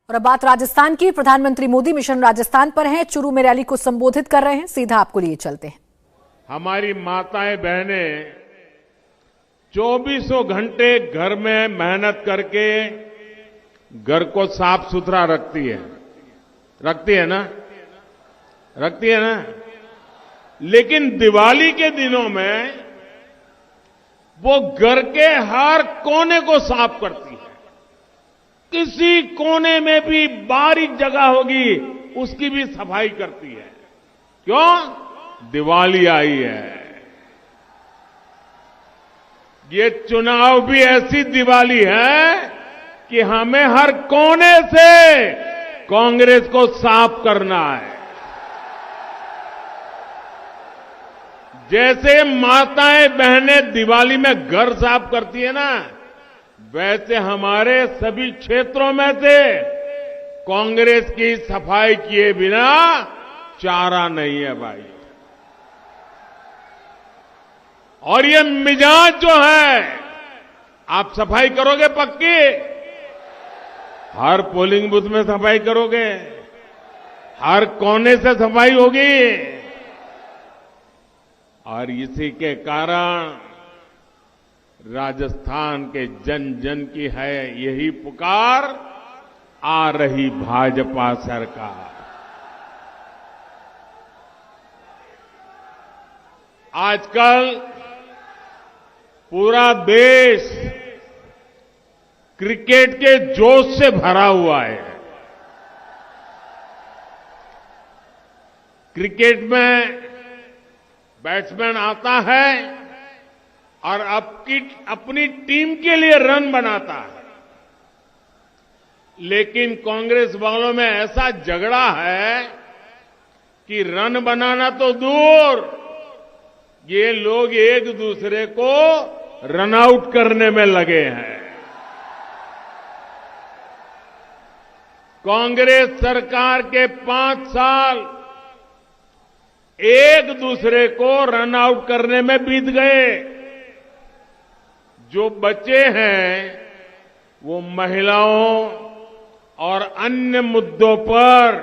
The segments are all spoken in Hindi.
और अब बात राजस्थान की। प्रधानमंत्री मोदी मिशन राजस्थान पर हैं, चुरू में रैली को संबोधित कर रहे हैं। सीधा आपको लिए चलते हैं। हमारी माताएं बहनें 24 घंटे घर में मेहनत करके घर को साफ सुथरा रखती है ना। लेकिन दिवाली के दिनों में वो घर के हर कोने को साफ करती है। किसी कोने में भी बारीक जगह होगी उसकी भी सफाई करती है। क्यों? दिवाली आई है। ये चुनाव भी ऐसी दिवाली है कि हमें हर कोने से कांग्रेस को साफ करना है। जैसे माताएं बहनें दिवाली में घर साफ करती है ना, वैसे हमारे सभी क्षेत्रों में से कांग्रेस की सफाई किए बिना चारा नहीं है भाई। और ये मिजाज जो है, आप सफाई करोगे पक्की? हर पोलिंग बूथ में सफाई करोगे? हर कोने से सफाई होगी? और इसी के कारण राजस्थान के जन जन की है यही पुकार, आ रही भाजपा सरकार। आजकल पूरा देश क्रिकेट के जोश से भरा हुआ है। क्रिकेट में बैट्समैन आता है और अपनी टीम के लिए रन बनाता है। लेकिन कांग्रेस वालों में ऐसा झगड़ा है कि रन बनाना तो दूर, ये लोग एक दूसरे को रन आउट करने में लगे हैं। कांग्रेस सरकार के 5 साल एक दूसरे को रन आउट करने में बीत गए। जो बचे हैं वो महिलाओं और अन्य मुद्दों पर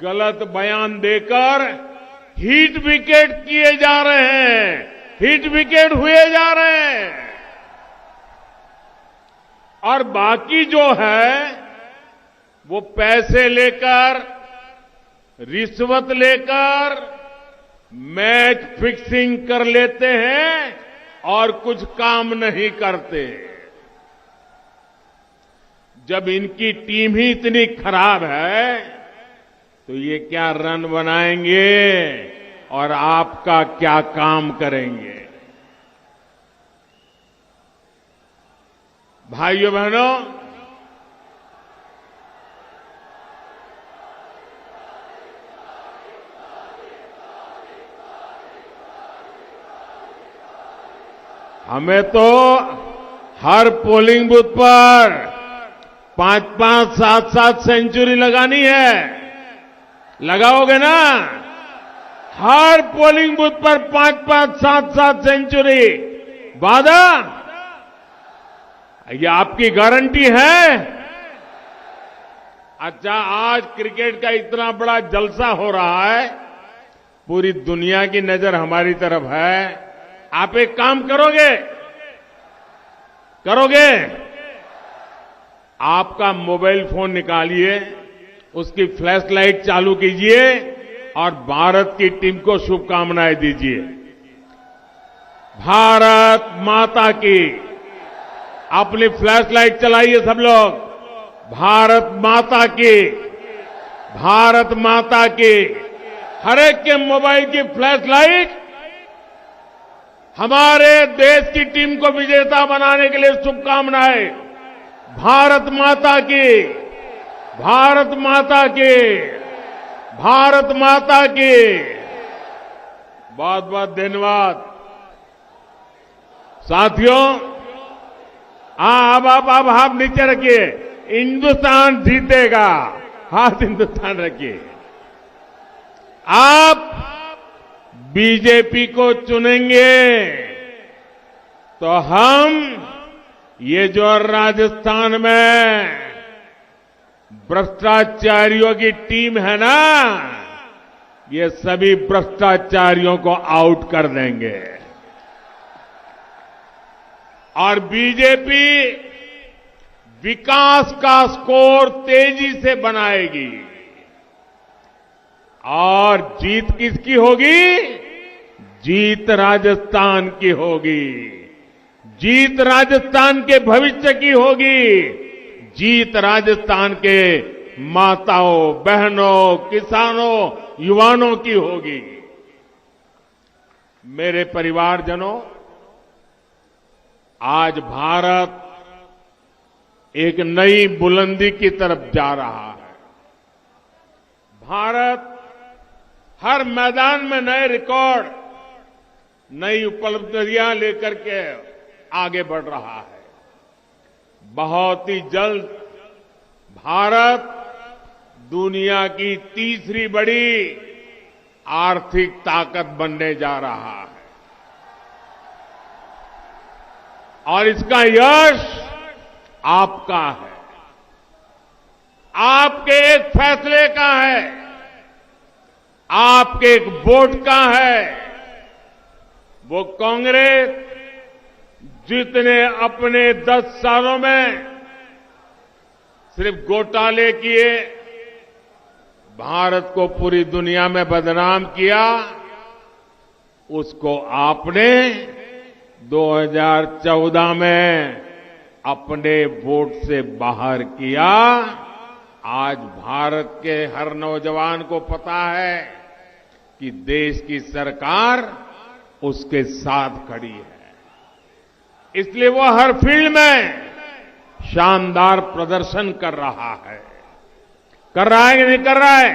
गलत बयान देकर हिट विकेट किए जा रहे हैं, हिट विकेट हुए जा रहे हैं। और बाकी जो है वो पैसे लेकर, रिश्वत लेकर मैच फिक्सिंग कर लेते हैं और कुछ काम नहीं करते। जब इनकी टीम ही इतनी खराब है तो ये क्या रन बनाएंगे और आपका क्या काम करेंगे? भाइयों बहनों, हमें तो हर पोलिंग बूथ पर 5-5, 7-7 सेंचुरी लगानी है। लगाओगे ना? हर पोलिंग बूथ पर 5-5, 7-7 सेंचुरी। वादा? ये आपकी गारंटी है? अच्छा, आज क्रिकेट का इतना बड़ा जलसा हो रहा है, पूरी दुनिया की नजर हमारी तरफ है। आप एक काम करोगे? आपका मोबाइल फोन निकालिए, उसकी फ्लैश लाइट चालू कीजिए और भारत की टीम को शुभकामनाएं दीजिए। भारत माता की। अपनी फ्लैश लाइट चलाइए सब लोग। भारत माता की, भारत माता की। हर एक के मोबाइल की फ्लैश लाइट हमारे देश की टीम को विजेता बनाने के लिए शुभकामनाएं। भारत माता की, भारत माता की, भारत माता की। बहुत बहुत धन्यवाद साथियों। अब आप नीचे रखिए। हिंदुस्तान जीतेगा। हाथ हिंदुस्तान रखिए। आप बीजेपी को चुनेंगे तो हम ये जो राजस्थान में भ्रष्टाचारियों की टीम है ना, ये सभी भ्रष्टाचारियों को आउट कर देंगे। और बीजेपी विकास का स्कोर तेजी से बनाएगी। और जीत किसकी होगी? जीत राजस्थान की होगी। जीत राजस्थान के भविष्य की होगी। जीत राजस्थान के माताओं, बहनों, किसानों, युवाओं की होगी। मेरे परिवारजनों, आज भारत एक नई बुलंदी की तरफ जा रहा है। भारत हर मैदान में नए रिकॉर्ड, नई उपलब्धियां लेकर के आगे बढ़ रहा है। बहुत ही जल्द भारत दुनिया की तीसरी बड़ी आर्थिक ताकत बनने जा रहा है। और इसका यश आपका है, आपके एक फैसले का है, आपके एक वोट का है। वो कांग्रेस जितने अपने 10 सालों में सिर्फ घोटाले किए, भारत को पूरी दुनिया में बदनाम किया, उसको आपने 2014 में अपने वोट से बाहर किया। आज भारत के हर नौजवान को पता है कि देश की सरकार उसके साथ खड़ी है। इसलिए वो हर फील्ड में शानदार प्रदर्शन कर रहा है। कर रहा है कि नहीं कर रहा है?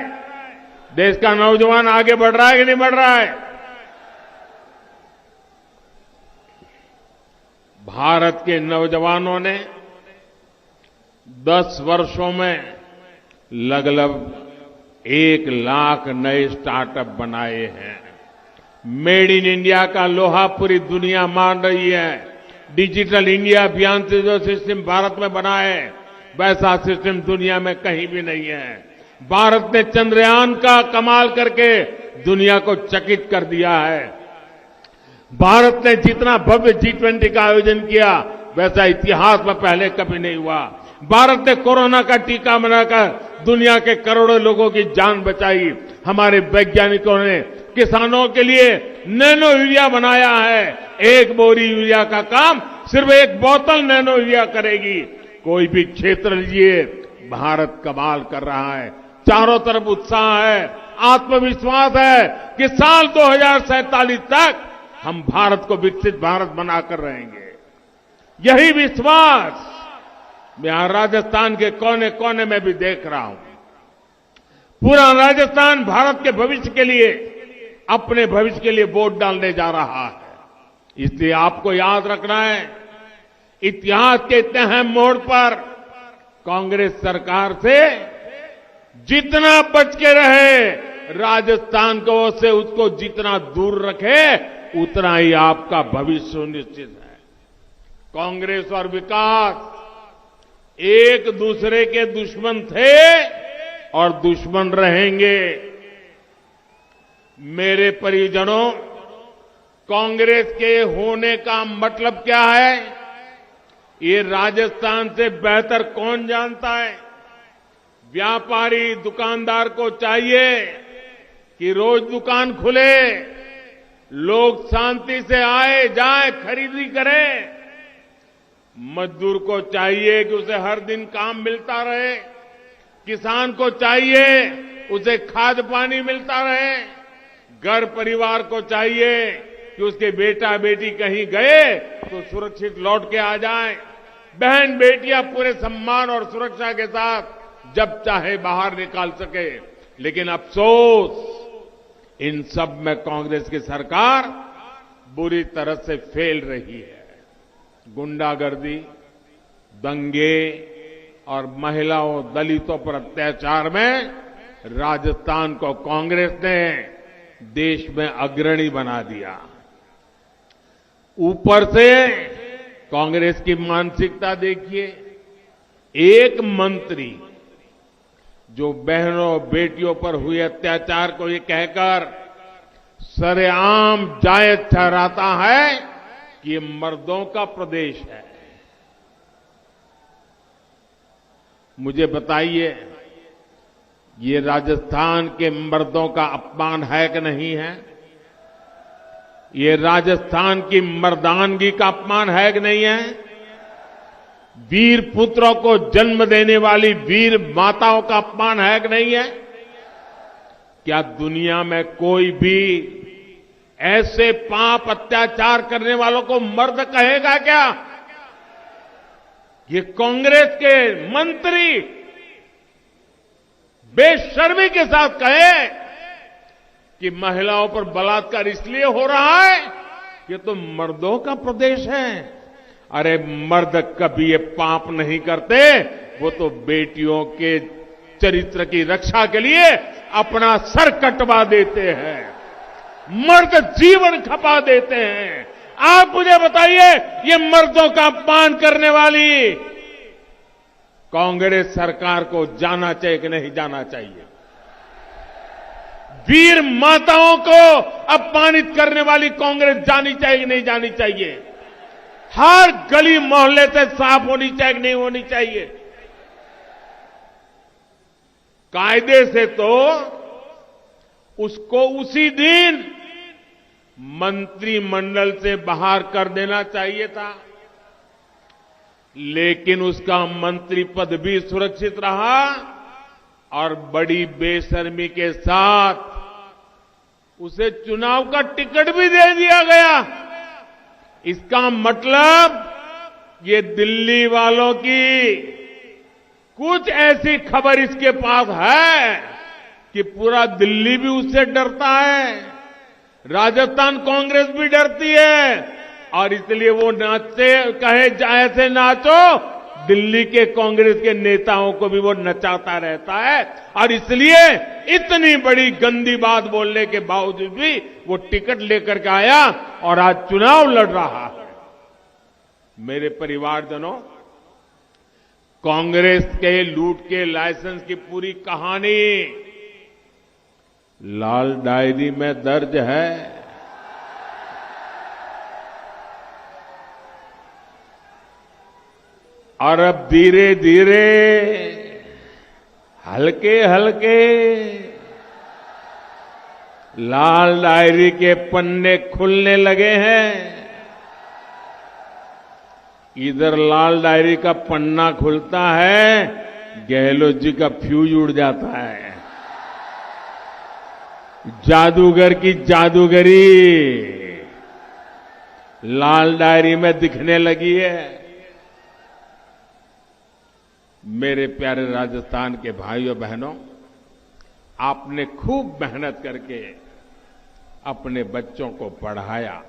देश का नौजवान आगे बढ़ रहा है कि नहीं बढ़ रहा है? भारत के नौजवानों ने 10 वर्षों में लगभग 1 लाख नए स्टार्टअप बनाए हैं। मेड इन इंडिया का लोहा पूरी दुनिया मान रही है। डिजिटल इंडिया अभियान से जो सिस्टम भारत में बना है, वैसा सिस्टम दुनिया में कहीं भी नहीं है। भारत ने चंद्रयान का कमाल करके दुनिया को चकित कर दिया है। भारत ने जितना भव्य G20 का आयोजन किया, वैसा इतिहास में पहले कभी नहीं हुआ। भारत ने कोरोना का टीका बनाकर दुनिया के करोड़ों लोगों की जान बचाई। हमारे वैज्ञानिकों ने किसानों के लिए नैनो यूरिया बनाया है। 1 बोरी यूरिया का काम सिर्फ 1 बोतल नैनो यूरिया करेगी। कोई भी क्षेत्र लीजिए, भारत कमाल कर रहा है। चारों तरफ उत्साह है, आत्मविश्वास है कि साल 2047 तक हम भारत को विकसित भारत बनाकर रहेंगे। यही विश्वास मैं राजस्थान के कोने कोने में भी देख रहा हूं। पूरा राजस्थान भारत के भविष्य के लिए, अपने भविष्य के लिए वोट डालने जा रहा है। इसलिए आपको याद रखना है, इतिहास के इतने अहम मोड़ पर कांग्रेस सरकार से जितना बच के रहे, राजस्थान को से उसको जितना दूर रखे, उतना ही आपका भविष्य सुनिश्चित है। कांग्रेस और विकास एक दूसरे के दुश्मन थे और दुश्मन रहेंगे। मेरे परिजनों, कांग्रेस के होने का मतलब क्या है, ये राजस्थान से बेहतर कौन जानता है? व्यापारी दुकानदार को चाहिए कि रोज दुकान खुले, लोग शांति से आए जाए, खरीदी करें। मजदूर को चाहिए कि उसे हर दिन काम मिलता रहे। किसान को चाहिए उसे खाद पानी मिलता रहे। घर परिवार को चाहिए कि उसके बेटा बेटी कहीं गए तो सुरक्षित लौट के आ जाएं। बहन बेटियां पूरे सम्मान और सुरक्षा के साथ जब चाहे बाहर निकाल सके। लेकिन अफसोस, इन सब में कांग्रेस की सरकार बुरी तरह से फेल रही है। गुंडागर्दी, दंगे और महिलाओं, दलितों पर अत्याचार में राजस्थान को कांग्रेस ने देश में अग्रणी बना दिया। ऊपर से कांग्रेस की मानसिकता देखिए, एक मंत्री जो बहनों बेटियों पर हुए अत्याचार को ये कहकर सरेआम जायज ठहराता है कि ये मर्दों का प्रदेश है। मुझे बताइए, ये राजस्थान के मर्दों का अपमान है कि नहीं है? ये राजस्थान की मर्दानगी का अपमान है कि नहीं है? वीर पुत्रों को जन्म देने वाली वीर माताओं का अपमान है कि नहीं है? क्या दुनिया में कोई भी ऐसे पाप अत्याचार करने वालों को मर्द कहेगा क्या? ये कांग्रेस के मंत्री बेशर्मी के साथ कहे कि महिलाओं पर बलात्कार इसलिए हो रहा है कि तो मर्दों का प्रदेश है। अरे मर्द कभी ये पाप नहीं करते, वो तो बेटियों के चरित्र की रक्षा के लिए अपना सर कटवा देते हैं, मर्द जीवन खपा देते हैं। आप मुझे बताइए, ये मर्दों का अपमान करने वाली कांग्रेस सरकार को जाना चाहिए कि नहीं जाना चाहिए? वीर माताओं को अपमानित करने वाली कांग्रेस जानी चाहिए कि नहीं जानी चाहिए? हर गली मोहल्ले से साफ होनी चाहिए कि नहीं होनी चाहिए? कायदे से तो उसको उसी दिन मंत्रिमंडल से बाहर कर देना चाहिए था, लेकिन उसका मंत्री पद भी सुरक्षित रहा और बड़ी बेशर्मी के साथ उसे चुनाव का टिकट भी दे दिया गया। इसका मतलब ये दिल्ली वालों की कुछ ऐसी खबर इसके पास है कि पूरा दिल्ली भी उससे डरता है, राजस्थान कांग्रेस भी डरती है, और इसलिए वो नाचते कहे ऐसे नाचो, दिल्ली के कांग्रेस के नेताओं को भी वो नचाता रहता है। और इसलिए इतनी बड़ी गंदी बात बोलने के बावजूद भी वो टिकट लेकर के आया और आज चुनाव लड़ रहा है। मेरे परिवारजनों, कांग्रेस के लूट के लाइसेंस की पूरी कहानी लाल डायरी में दर्ज है। और अब धीरे धीरे हल्के हल्के लाल डायरी के पन्ने खुलने लगे हैं। इधर लाल डायरी का पन्ना खुलता है, गहलोत जी का फ्यूज उड़ जाता है। जादूगर की जादूगरी लाल डायरी में दिखने लगी है। मेरे प्यारे राजस्थान के भाइयों बहनों, आपने खूब मेहनत करके अपने बच्चों को पढ़ाया,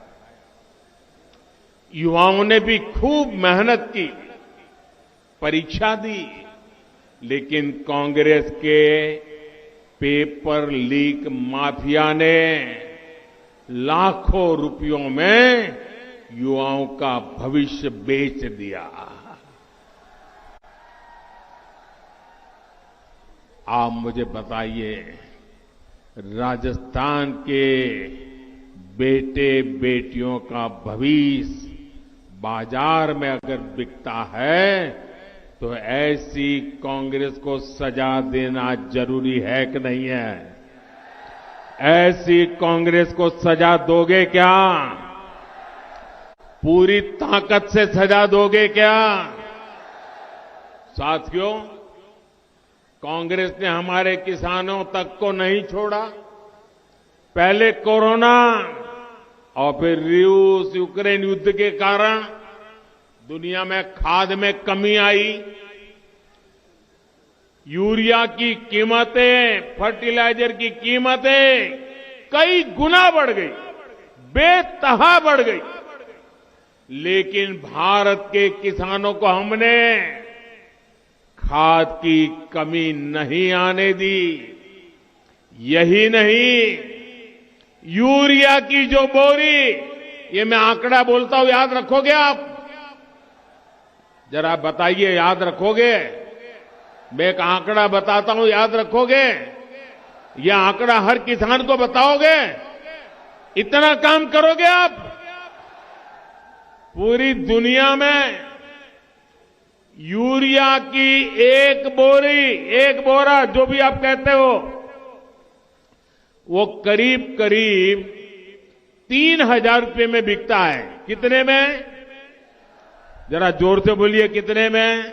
युवाओं ने भी खूब मेहनत की, परीक्षा दी, लेकिन कांग्रेस के पेपर लीक माफिया ने लाखों रुपयों में युवाओं का भविष्य बेच दिया। आप मुझे बताइए, राजस्थान के बेटे बेटियों का भविष्य बाजार में अगर बिकता है तो ऐसी कांग्रेस को सजा देना जरूरी है कि नहीं है? ऐसी कांग्रेस को सजा दोगे क्या? पूरी ताकत से सजा दोगे क्या? साथियों, कांग्रेस ने हमारे किसानों तक को नहीं छोड़ा। पहले कोरोना और फिर रूस यूक्रेन युद्ध के कारण दुनिया में खाद में कमी आई, यूरिया की कीमतें, फर्टिलाइजर की कीमतें कई गुना बढ़ गई, बेतहा बढ़ गई, लेकिन भारत के किसानों को हमने खाद की कमी नहीं आने दी। यही नहीं, यूरिया की जो बोरी, ये मैं आंकड़ा बोलता हूं, याद रखोगे आप? जरा बताइए, याद रखोगे? मैं एक आंकड़ा बताता हूं, याद रखोगे? यह आंकड़ा हर किसान को बताओगे? इतना काम करोगे आप? पूरी दुनिया में यूरिया की एक बोरा जो भी आप कहते हो, वो करीब करीब 3,000 रुपए में बिकता है। कितने में? जरा जोर से बोलिए, कितने में?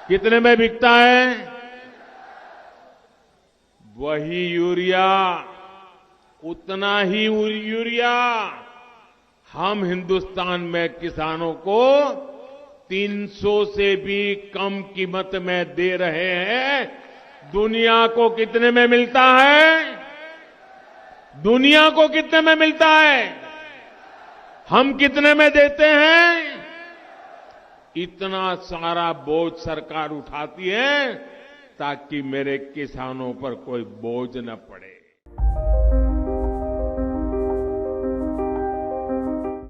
कितने में बिकता है? वही यूरिया, उतना ही यूरिया हम हिंदुस्तान में किसानों को 300 से भी कम कीमत में दे रहे हैं। दुनिया को कितने में मिलता है? दुनिया को कितने में मिलता है? हम कितने में देते हैं? इतना सारा बोझ सरकार उठाती है ताकि मेरे किसानों पर कोई बोझ न पड़े।